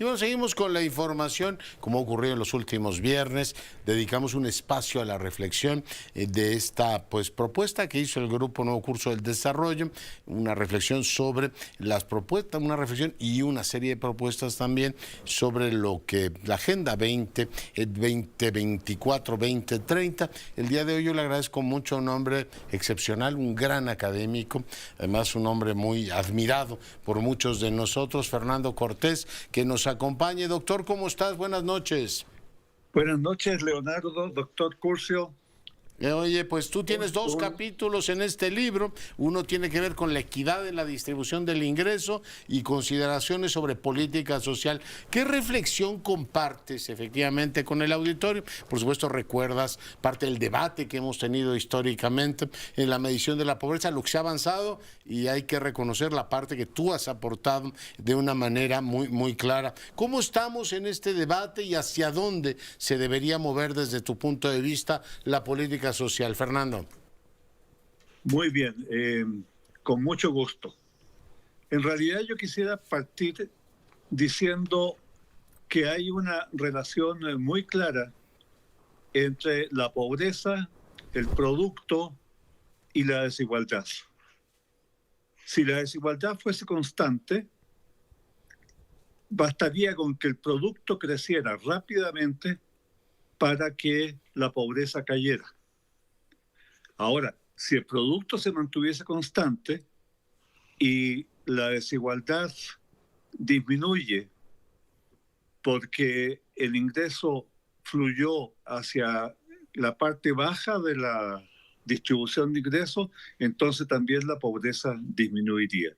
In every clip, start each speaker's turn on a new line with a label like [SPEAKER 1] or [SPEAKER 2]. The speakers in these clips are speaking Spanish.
[SPEAKER 1] Y bueno, seguimos con la información, como ocurrió en los últimos viernes. Dedicamos un espacio a la reflexión de esta propuesta que hizo el Grupo Nuevo Curso del Desarrollo, una reflexión sobre las propuestas, una reflexión y una serie de propuestas también sobre lo que la Agenda 2024-2030. El día de hoy yo le agradezco mucho a un hombre excepcional, un gran académico, además un hombre muy admirado por muchos de nosotros, Fernando Cortés, que nos acompañe. Doctor, ¿cómo estás? Buenas noches.
[SPEAKER 2] Buenas noches, Leonardo, doctor Curcio.
[SPEAKER 1] Oye, pues tú tienes dos capítulos en este libro. Uno tiene que ver con la equidad en la distribución del ingreso y consideraciones sobre política social. ¿Qué reflexión compartes efectivamente con el auditorio? Por supuesto, recuerdas parte del debate que hemos tenido históricamente en la medición de la pobreza, lo que se ha avanzado, y hay que reconocer la parte que tú has aportado de una manera muy clara. ¿Cómo estamos en este debate y hacia dónde se debería mover desde tu punto de vista la política social, Fernando?
[SPEAKER 2] Muy bien, con mucho gusto. En realidad yo quisiera partir diciendo que hay una relación muy clara entre la pobreza, el producto y la desigualdad. Si la desigualdad fuese constante, bastaría con que el producto creciera rápidamente para que la pobreza cayera. Ahora, si el producto se mantuviese constante y la desigualdad disminuye porque el ingreso fluyó hacia la parte baja de la distribución de ingresos, entonces también la pobreza disminuiría.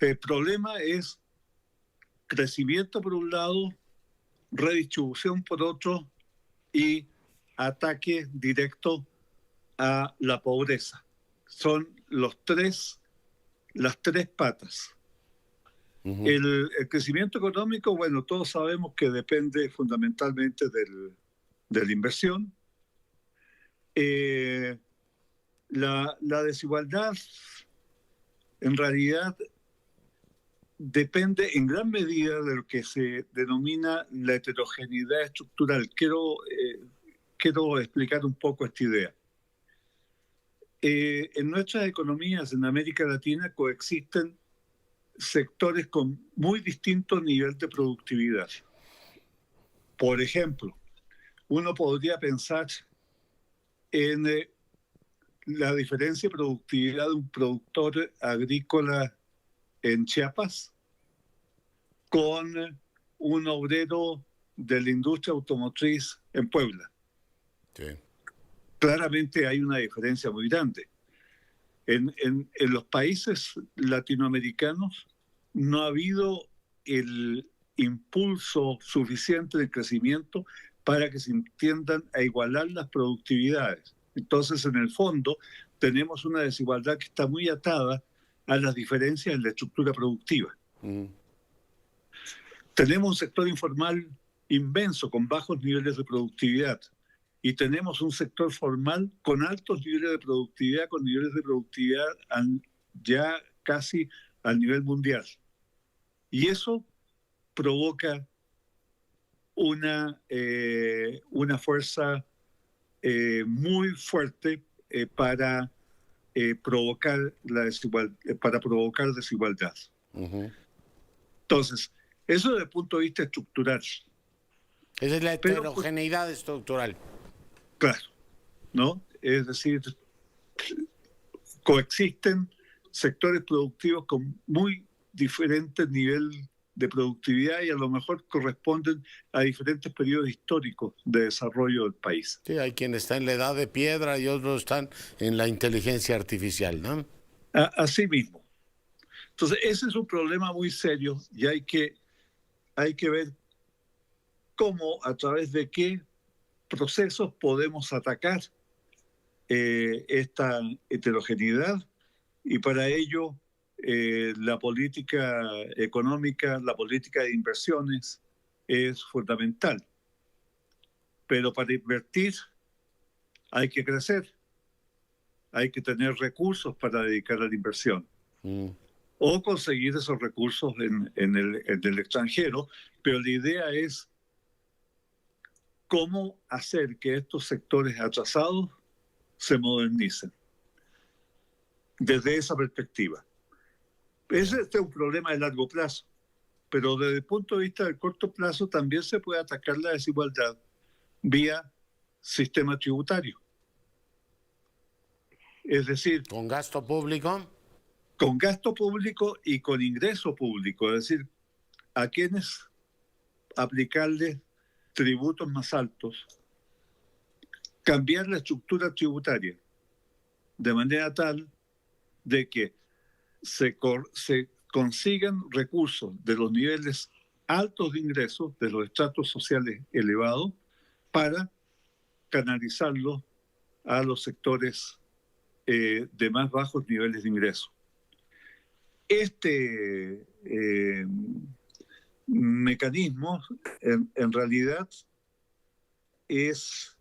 [SPEAKER 2] El problema es crecimiento por un lado, redistribución por otro y ataque directo a la pobreza. Son las tres patas. El crecimiento económico, bueno, todos sabemos que depende fundamentalmente de la inversión. La desigualdad, en realidad, depende en gran medida de lo que se denomina la heterogeneidad estructural. Quiero explicar un poco esta idea. En nuestras economías en América Latina coexisten sectores con muy distinto nivel de productividad. Por ejemplo, uno podría pensar en la diferencia de productividad de un productor agrícola en Chiapas con un obrero de la industria automotriz en Puebla.
[SPEAKER 1] Sí.
[SPEAKER 2] Claramente hay una diferencia muy grande. En los países latinoamericanos no ha habido el impulso suficiente de crecimiento para que se entiendan a igualar las productividades. Entonces, en el fondo, tenemos una desigualdad que está muy atada a las diferencias en la estructura productiva. Tenemos un sector informal inmenso con bajos niveles de productividad. Y tenemos un sector formal con altos niveles de productividad, con niveles de productividad ya casi al nivel mundial. Y eso provoca una fuerza muy fuerte para provocar desigualdad. Entonces, eso desde el punto de vista estructural.
[SPEAKER 1] Esa es la heterogeneidad estructural.
[SPEAKER 2] Claro, ¿no? Es decir, coexisten sectores productivos con muy diferentes niveles de productividad y a lo mejor corresponden a diferentes periodos históricos de desarrollo del país.
[SPEAKER 1] Sí, hay quien está en la edad de piedra y otros están en la inteligencia artificial, ¿no?
[SPEAKER 2] Así mismo. Entonces, ese es un problema muy serio y hay que ver cómo, a través de qué procesos podemos atacar esta heterogeneidad, y para ello la política económica, la política de inversiones es fundamental. Pero para invertir hay que crecer, hay que tener recursos para dedicar a la inversión. o conseguir esos recursos en el extranjero, pero la idea es cómo hacer que estos sectores atrasados se modernicen desde esa perspectiva. Ese es un problema de largo plazo, pero desde el punto de vista del corto plazo también se puede atacar la desigualdad vía sistema tributario. Es decir,
[SPEAKER 1] ¿Con gasto público?
[SPEAKER 2] con gasto público y con ingreso público, es decir, a quienes aplicarles tributos más altos, cambiar la estructura tributaria de manera tal de que se consigan recursos de los niveles altos de ingresos, de los estratos sociales elevados, para canalizarlos a los sectores de más bajos niveles de ingresos. Este mecanismo en realidad es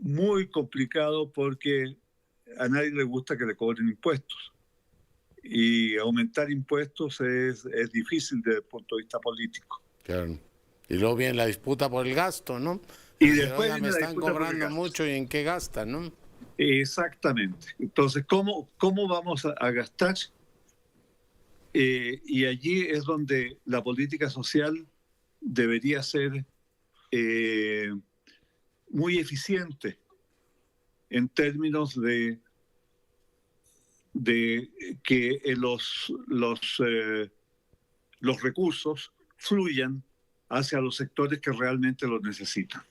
[SPEAKER 2] muy complicado porque a nadie le gusta que le cobren impuestos. Y aumentar impuestos es difícil desde el punto de vista político.
[SPEAKER 1] Claro. Y luego viene la disputa por el gasto, ¿no?
[SPEAKER 2] Y
[SPEAKER 1] Porque,
[SPEAKER 2] después
[SPEAKER 1] oiga, me
[SPEAKER 2] viene la
[SPEAKER 1] están
[SPEAKER 2] disputa por el
[SPEAKER 1] cobrando
[SPEAKER 2] gasto.
[SPEAKER 1] mucho y en qué gastan, ¿no?
[SPEAKER 2] Exactamente. Entonces, ¿cómo vamos a gastar? Y allí es donde la política social debería ser muy eficiente en términos de que los recursos fluyan hacia los sectores que realmente los necesitan.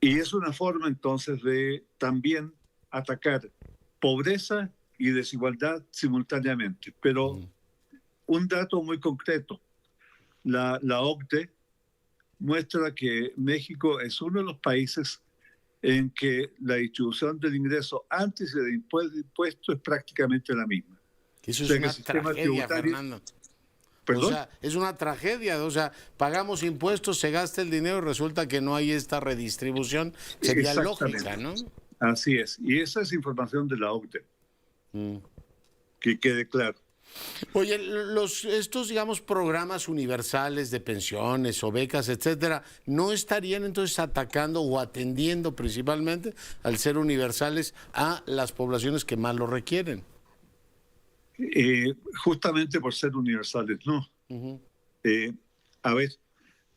[SPEAKER 2] Y es una forma entonces de también atacar pobreza y desigualdad simultáneamente. Pero un dato muy concreto, la OCDE muestra que México es uno de los países en que la distribución del ingreso antes y del impuesto es prácticamente la misma.
[SPEAKER 1] Eso
[SPEAKER 2] O sea,
[SPEAKER 1] es
[SPEAKER 2] que
[SPEAKER 1] una
[SPEAKER 2] el sistema
[SPEAKER 1] tragedia,
[SPEAKER 2] tributario-
[SPEAKER 1] Fernando.
[SPEAKER 2] ¿Perdón?
[SPEAKER 1] O sea, es una tragedia. O sea, pagamos impuestos, se gasta el dinero y resulta que no hay esta redistribución. Sería
[SPEAKER 2] Exactamente.
[SPEAKER 1] lógica, ¿no?
[SPEAKER 2] Así es. Y esa es información de la OCDE. Que quede claro.
[SPEAKER 1] Oye, estos, digamos, programas universales de pensiones o becas, etcétera, ¿no estarían entonces atacando o atendiendo principalmente, al ser universales, a las poblaciones que más lo requieren?
[SPEAKER 2] Justamente por ser universales, no. A ver,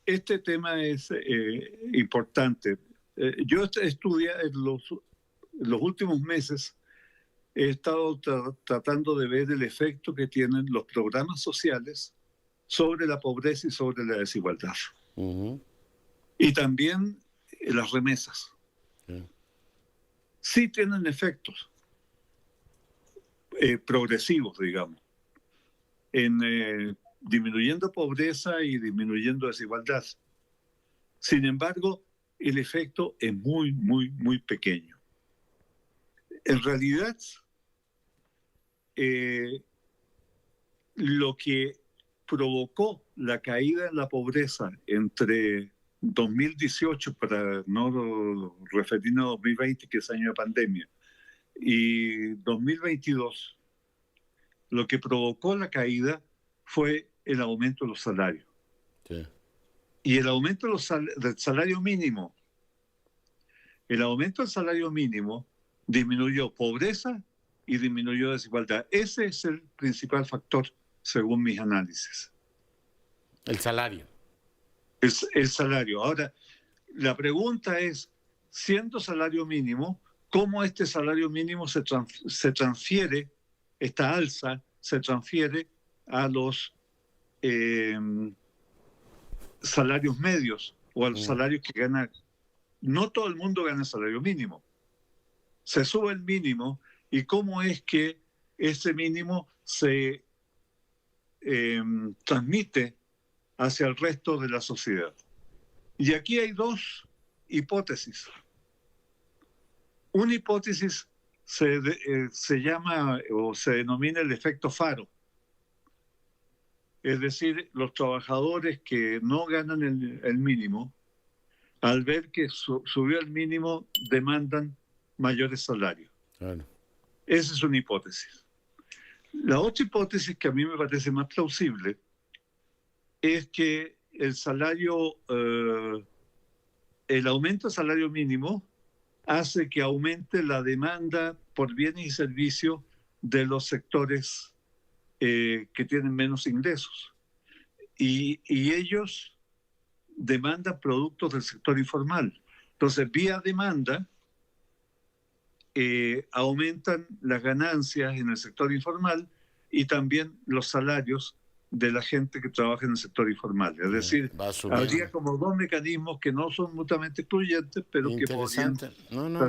[SPEAKER 2] este tema es importante. Yo estudié en los últimos meses, he estado tratando de ver el efecto que tienen los programas sociales sobre la pobreza y sobre la desigualdad. Y también las remesas. Sí tienen efectos progresivos, digamos, en disminuyendo pobreza y disminuyendo desigualdad. Sin embargo, el efecto es muy, muy, muy pequeño. En realidad, lo que provocó la caída en la pobreza entre 2018, para no referirnos a 2020, que es año de pandemia, y 2022, lo que provocó la caída fue el aumento de los salarios.
[SPEAKER 1] Sí.
[SPEAKER 2] Y el aumento del salario mínimo, disminuyó pobreza y disminuyó desigualdad. Ese es el principal factor, según mis análisis.
[SPEAKER 1] El salario.
[SPEAKER 2] Es el salario. Ahora, la pregunta es, siendo salario mínimo, ¿cómo este salario mínimo se transfiere, esta alza se transfiere a los salarios medios o a los salarios que gana? No todo el mundo gana salario mínimo. Se sube el mínimo y cómo es que ese mínimo se transmite hacia el resto de la sociedad. Y aquí hay dos hipótesis. Una hipótesis se llama o se denomina el efecto Faro. Es decir, los trabajadores que no ganan el mínimo, al ver que subió el mínimo, demandan mayores salarios.
[SPEAKER 1] Claro.
[SPEAKER 2] Esa es una hipótesis. La otra hipótesis que a mí me parece más plausible es que el aumento del salario mínimo hace que aumente la demanda por bienes y servicios de los sectores que tienen menos ingresos. Y ellos demandan productos del sector informal. Entonces, vía demanda, aumentan las ganancias en el sector informal y también los salarios de la gente que trabaja en el sector informal. Es decir, habría como dos mecanismos que no son mutuamente excluyentes, pero que podrían estar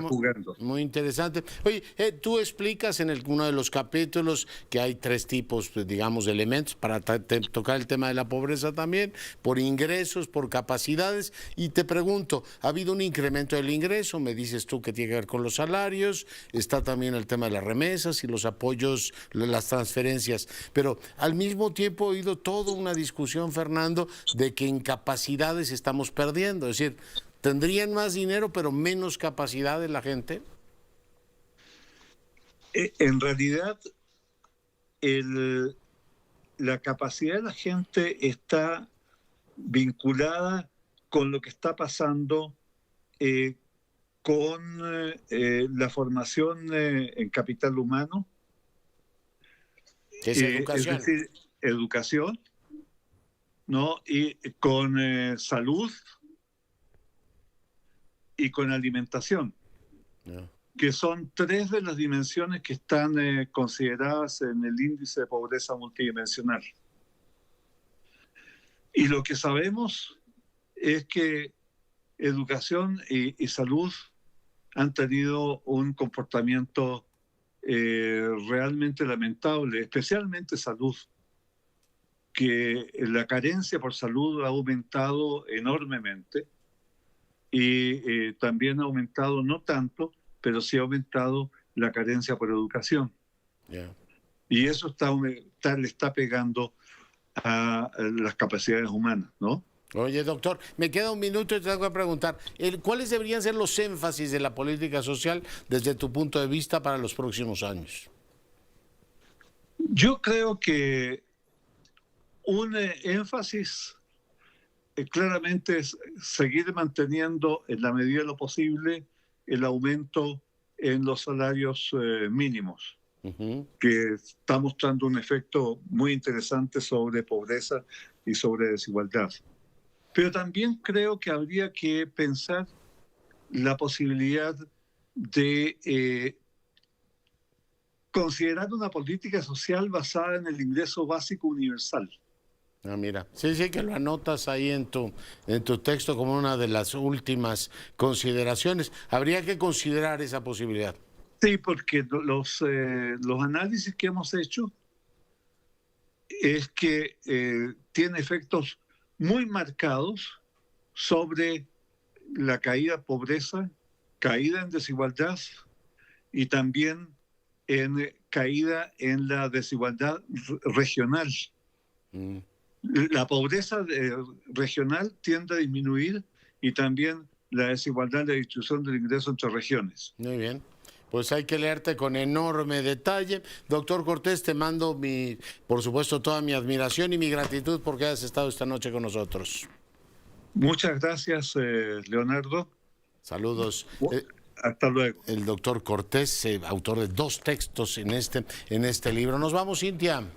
[SPEAKER 2] jugando.
[SPEAKER 1] Muy interesante. Oye, tú explicas en uno de los capítulos que hay tres tipos, pues, digamos, de elementos para tocar el tema de la pobreza también, por ingresos, por capacidades, y te pregunto, ¿ha habido un incremento del ingreso? Me dices tú que tiene que ver con los salarios, está también el tema de las remesas y los apoyos, las transferencias, pero al mismo tiempo he oído toda una discusión, Fernando, de que en capacidades estamos perdiendo. Es decir, ¿tendrían más dinero pero menos capacidad de la gente?
[SPEAKER 2] En realidad, la capacidad de la gente está vinculada con lo que está pasando con la formación en capital humano.
[SPEAKER 1] ¿Qué es educación?
[SPEAKER 2] Es decir, educación, ¿no? Y con salud y con alimentación, que son tres de las dimensiones que están consideradas en el índice de pobreza multidimensional. Y lo que sabemos es que educación y salud han tenido un comportamiento realmente lamentable, especialmente salud, que la carencia por salud ha aumentado enormemente y también ha aumentado, no tanto, pero sí ha aumentado la carencia por educación. Y eso le está pegando a las capacidades humanas, ¿no?
[SPEAKER 1] Oye, doctor, me queda un minuto y te tengo que preguntar, ¿cuáles deberían ser los énfasis de la política social desde tu punto de vista para los próximos años?
[SPEAKER 2] Yo creo que un énfasis claramente es seguir manteniendo en la medida de lo posible el aumento en los salarios mínimos, que está mostrando un efecto muy interesante sobre pobreza y sobre desigualdad. Pero también creo que habría que pensar la posibilidad de considerar una política social basada en el ingreso básico universal.
[SPEAKER 1] Ah, mira, sí, que lo anotas ahí en tu texto como una de las últimas consideraciones. Habría que considerar esa posibilidad.
[SPEAKER 2] Sí, porque los análisis que hemos hecho es que tiene efectos muy marcados sobre la caída de pobreza, caída en desigualdad y también en caída en la desigualdad regional. La pobreza regional tiende a disminuir y también la desigualdad en la distribución del ingreso entre regiones.
[SPEAKER 1] Muy bien. Pues hay que leerte con enorme detalle. Doctor Cortés, te mando, por supuesto, toda mi admiración y mi gratitud porque has estado esta noche con nosotros.
[SPEAKER 2] Muchas gracias, Leonardo.
[SPEAKER 1] Saludos.
[SPEAKER 2] Hasta luego.
[SPEAKER 1] El doctor Cortés, autor de 2 textos en este libro. Nos vamos, Cintia.